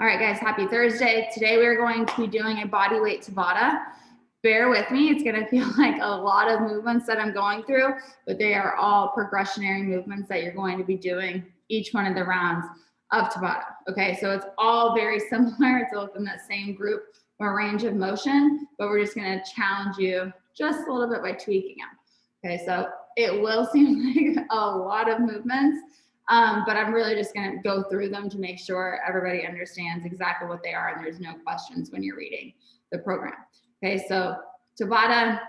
All right, guys, happy Thursday. Today we're going to be doing a body weight Tabata. Bear with me. It's going to feel like a lot of movements that I'm going through, but they are all progressionary movements that you're going to be doing each one of the rounds of Tabata. Okay, so it's all very similar. It's all within that same group or range of motion, but we're just going to challenge you just a little bit by tweaking them. Okay, so it will seem like a lot of movements, but I'm really just going to go through them to make sure everybody understands exactly what they are and there's no questions when you're reading the program. Okay, so Tabata,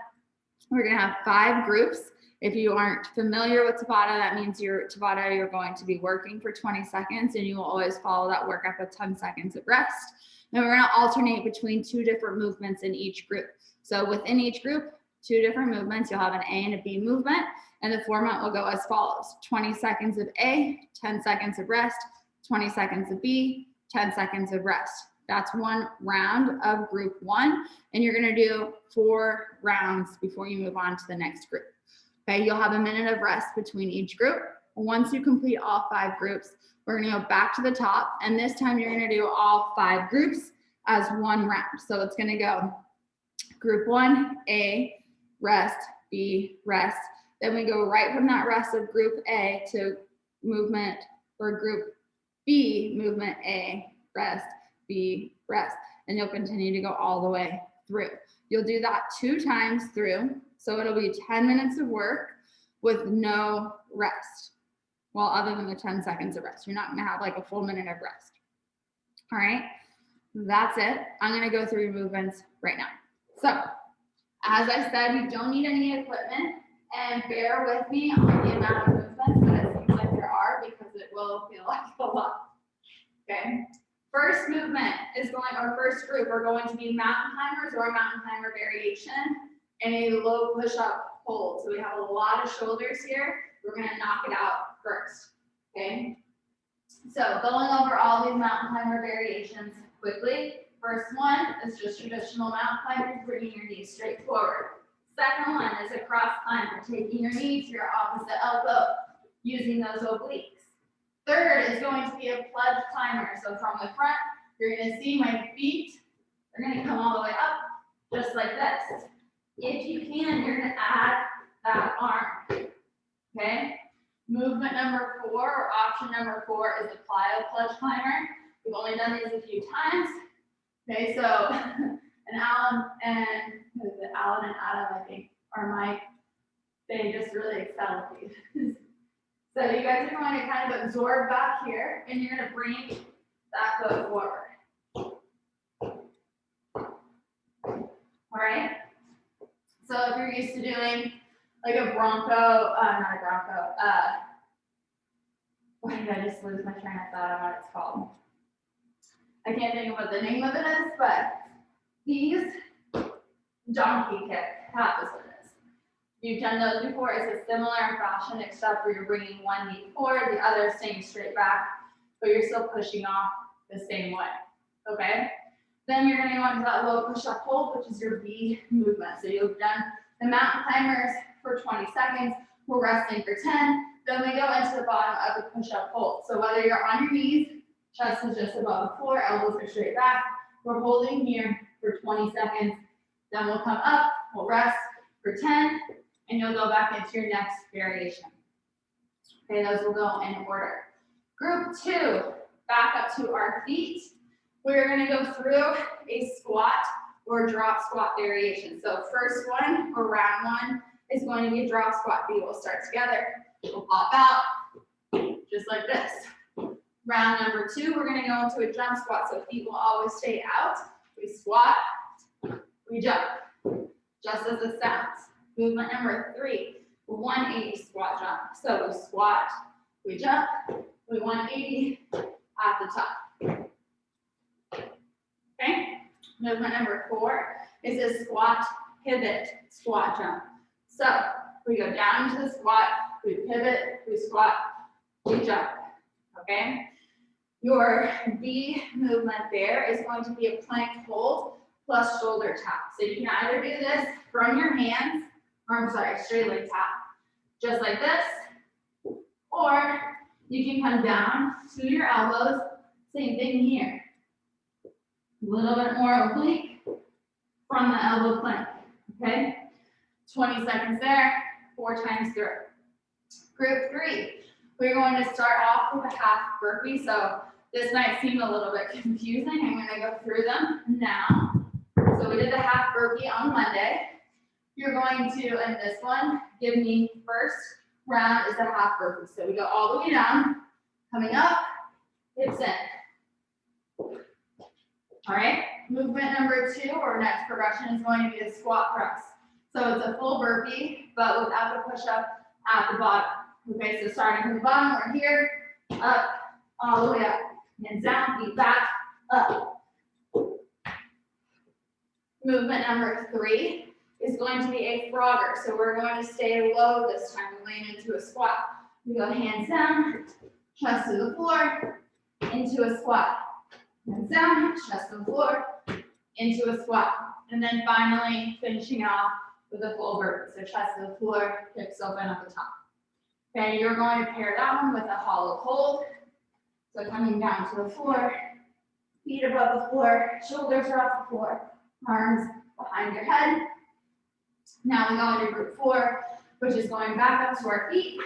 we're going to have 5 groups. If you aren't familiar with Tabata, that means you're going to be working for 20 seconds and you will always follow that workout with 10 seconds of rest. And we're going to alternate between 2 different movements in each group. So within each group, 2 different movements. You'll have an A and a B movement, and the format will go as follows: 20 seconds of A, 10 seconds of rest, 20 seconds of B, 10 seconds of rest. That's one round of group 1, and you're going to do 4 rounds before you move on to the next group. Okay, you'll have a minute of rest between each group. Once you complete all 5 groups, we're going to go back to the top, and this time you're going to do all 5 groups as one round. So it's going to go group 1, A, rest, B, rest. Then we go right from that rest of group A to movement for group B, movement A, rest, B, rest. And you'll continue to go all the way through. You'll do that 2 times through. So it'll be 10 minutes of work with no rest. Well, other than the 10 seconds of rest. You're not going to have like a full minute of rest. All right, that's it. I'm going to go through your movements right now. So, as I said, you don't need any equipment, and bear with me on the amount of movements that it seems like there are because it will feel like a lot. Okay, first movement is first group are going to be mountain climbers or mountain climber variation and a low push-up hold. So we have a lot of shoulders here. We're going to knock it out first. Okay, so going over all these mountain climber variations quickly. First one is just traditional mountain climbers, bringing your knees straight forward. Second one is a cross climber, taking your knees to your opposite elbow, using those obliques. Third is going to be a plunge climber. So from the front, you're going to see my feet are going to come all the way up, just like this. If you can, you're going to add that arm. Okay? Movement number 4, or option number 4, is the plyo plunge climber. We've only done these a few times. Okay, so Alan and Adam, I think, they just really excel at these. So you guys are going to kind of absorb back here, and you're going to bring that foot forward. All right. So if you're used to doing like a bronco, why did I just lose my train of thought on what it's called? I can't think of what the name of it is, but these donkey kick, that is what it is. You've done those before. It's a similar fashion, except for you're bringing one knee forward, the other staying straight back, but you're still pushing off the same way. Okay? Then you're going to go into that low push-up hold, which is your B movement. So you've done the mountain climbers for 20 seconds. We're resting for 10. Then we go into the bottom of the push-up hold. So whether you're on your knees, chest is just above the floor, elbows are straight back. We're holding here for 20 seconds. Then we'll come up, we'll rest for 10, and you'll go back into your next variation. Okay, those will go in order. Group 2, back up to our feet. We're going to go through a squat or drop squat variation. So first one, or round 1, is going to be a drop squat. We will start together. We'll pop out, just like this. Round number 2, we're going to go into a jump squat, so feet will always stay out. We squat, we jump, just as it sounds. Movement number 3, 180 squat jump. So we squat, we jump, we 180 at the top. Okay? Movement number 4 is a squat, pivot, squat jump. So we go down into the squat, we pivot, we squat, we jump. Okay? Your B movement there is going to be a plank hold plus shoulder tap. So you can either do this from your hands, straight leg tap, just like this, or you can come down to your elbows, same thing here. A little bit more oblique from the elbow plank, okay? 20 seconds there, 4 times through. Group 3, we're going to start off with a half burpee. So this might seem a little bit confusing. I'm going to go through them now. So we did the half burpee on Monday. You're going to, in this one, give me first round is the half burpee. So we go all the way down, coming up, hips in. All right, movement number 2 or next progression is going to be a squat press. So it's a full burpee, but without the push-up at the bottom. Okay, so starting from the bottom, we're here, up, all the way up. Hands down, feet back, up. Movement number 3 is going to be a frogger. So we're going to stay low this time. We lean into a squat. We go hands down, chest to the floor, into a squat. Hands down, chest to the floor, into a squat. And then finally finishing off with a full burpee. So chest to the floor, hips open at the top. Okay, you're going to pair that one with a hollow hold. So coming down to the floor, feet above the floor, shoulders are off the floor, arms behind your head. Now we go into group 4, which is going back up to our feet.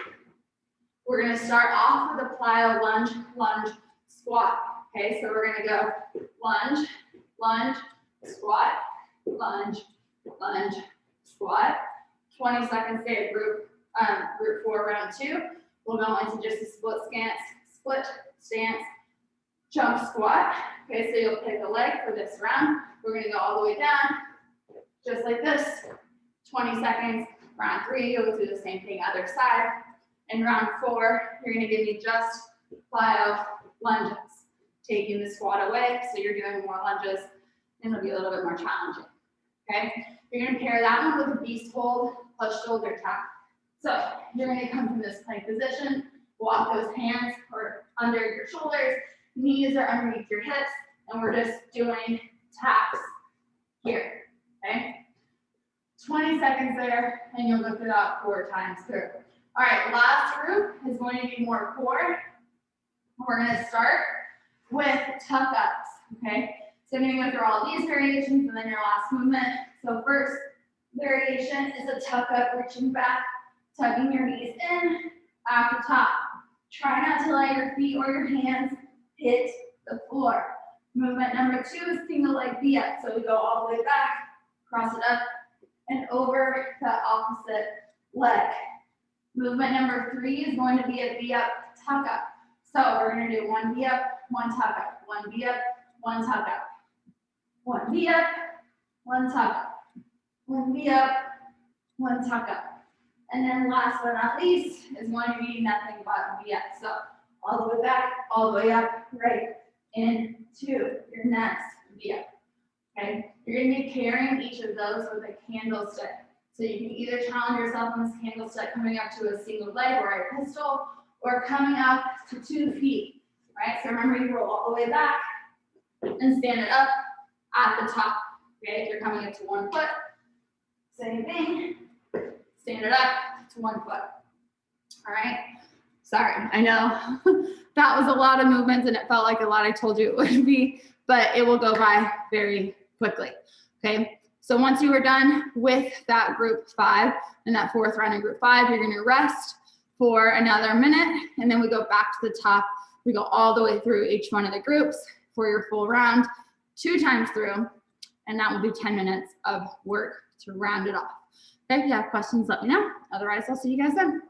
We're going to start off with a plyo lunge, lunge, squat. Okay, so we're going to go lunge, lunge, squat, lunge, lunge, squat. 20 seconds there, group 4, round 2. We'll go into just a split stance, jump squat. Okay, so you'll pick a leg for this round. We're going to go all the way down, just like this. 20 seconds. Round 3, you'll do the same thing other side. And round 4, you're going to give me just plyo lunges, taking the squat away. So you're doing more lunges, and it'll be a little bit more challenging. Okay, you're going to pair that one with a beast hold, push shoulder tap. So you're going to come from this plank position, walk those hands or under your shoulders, knees are underneath your hips, and we're just doing taps here, okay? 20 seconds there, and you'll lift it up 4 times through. All right, last group is going to be more core. We're going to start with tuck ups, okay? So I'm going to go through all these variations and then your last movement. So first variation is a tuck up, reaching back, tucking your knees in at the top. Try not to let your feet or your hands hit the floor. Movement number 2 is single leg V up. So we go all the way back, cross it up, and over the opposite leg. Movement number 3 is going to be a V up, tuck up. So we're going to do 1 V up, 1 tuck up, 1 V up, 1 tuck up. 1 V up, 1 tuck up. 1 V up, 1 tuck up. And then last but not least is going to be nothing but V up. So all the way back, all the way up, right into your next V up. Okay, you're going to be carrying each of those with a candlestick. So you can either challenge yourself on this candlestick coming up to a single leg or a pistol, or coming up to 2 feet. Right? So remember, you roll all the way back and stand it up at the top. Okay, if you're coming up to 1 foot, same thing. Stand it up to 1 foot. All right. Sorry, I know that was a lot of movements and it felt like a lot I told you it would be, but it will go by very quickly. Okay. So once you are done with that group 5 and that 4th round in group 5, you're going to rest for another minute, and then we go back to the top. We go all the way through each one of the groups for your full round 2 times through, and that will be 10 minutes of work to round it off. Okay, if you have questions, let me know. Otherwise, I'll see you guys then.